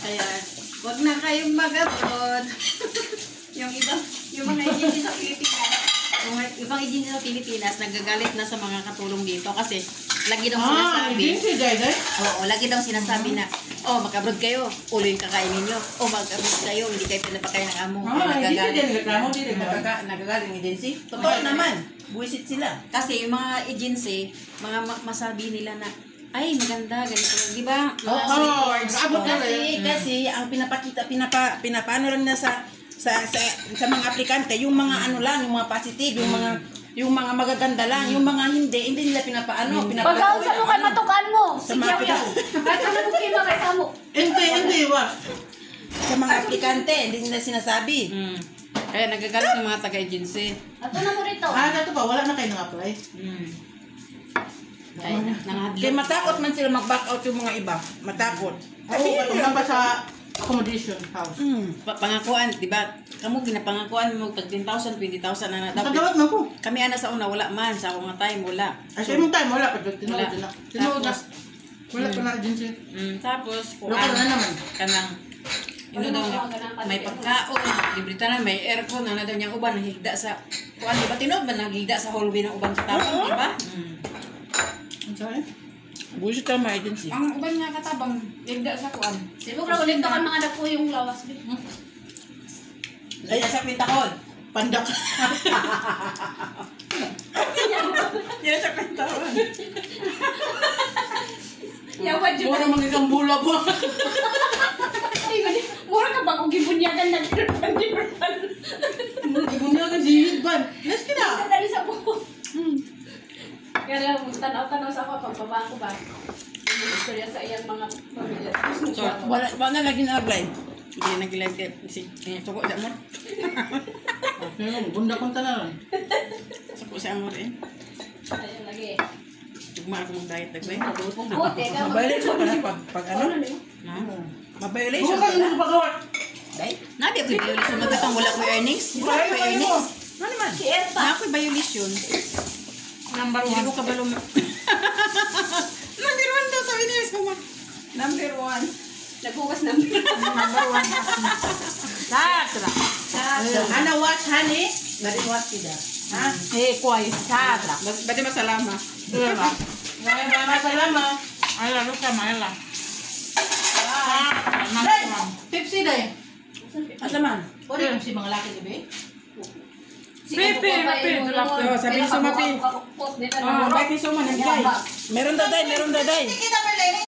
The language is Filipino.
Kaya, wag na kayong mag-abroad. yung mga agency sa Pilipinas, yung ibang agency sa Pilipinas, nagagalit na sa mga katulong dito kasi lagi daw sinasabi. Agency, Day? Oo, lagi daw sinasabi na, mag-abroad kayo, ulo yung kakainin nyo. Mag-abroad kayo, hindi kayo pinapakain ng amo. Agency din, reklamo din. Nagagaling agency? Totoo naman. Buwisit sila. Kasi yung mga agency, masabi nila na, ay, maganda, ganito. Di ba? Abot na rin. Kasi ang pinapano lang na sa mga aplikante, yung mga ano lang, yung mga positive, yung mga magaganda lang, yung mga hindi nila pinapaano. Pagkaon sa mo kay matukan mo. Sa mga Kahit ano mo kay makita mo. Hindi, wa. sa mga aplikante, hindi nila sinasabi. Kaya nagagalit ng mga taga-agency. Ato na mo rito. Ito ba? Wala na kayo nang-apply? Kaya Kaya matakot man sila mag-back out yung mga iba. Matakot. Oo, pa sa accommodation house. Pangakuan, di ba? Kamu ginapangakuan mo tag 10,000, 20,000 na dapat. Nakadawat man ko. Kami ana sa una wala man, sa akong time wala. Ay, sa imong time, wala pa. Tinood na. Tinood na. Tapos, Wala pa na agency. tapos Lokal na naman. kanang ino daw nga, may pagkaon, libre tanan, may aircon, ano daw niyang uban nahigda sa kuan, di ba tinood man nahigda sa hallway ng uban sa tabang, di ba? Ang sorry? Bullshit ang mga agency. Ang uban nga katabang nahigda sa kuan. Sibuk ra ulit kan mga anak ko yung lawas. Ay, sa pintakon. Pandak. Yan sa kantawan. Yawa jud. Mura mga isang bula po. Ay gani. Mura ka ba kung gibunyagan na Ibunyagan si Hidban. Nas kina. Dali sa buko. Kaya mo tanaw-tanaw sa ako pagpaba ko ba. Yung istorya sa iyang mga pamilya. Wala lagi na-apply. Hindi nagilag si suko sa amor. Bunda kong tanan. Suko sa amor eh. Ayun lagi. Tugma ako mong diet nagway. Buti ka. Mabayolation pa na pag ano? Na? Mabayolation Bukan pa na. yung pagkawat. Day? Nabi ako violation magkatang wala ko earnings. Wala ko earnings. Ano naman? Si Elsa. Na ako violation. Number Hindi one. ko kabalo. Number 1 daw sabi niya sa mga. Number 1. Naghugas ng Number one. Satra. Ana watch honey? Bari watch kita. Ha? Kway. Satra. Bati masalama. Salamat. Ngayon, salamat. Ay, lalo ka, Mayla. Day, Pepsi, Day. Asa man? Pwede yung si mga laki, di ba? Pipi. Sabi ni Sumapi. Dito na. Bakit Suma nandiyan? Meron daw day. Kita pa, Day.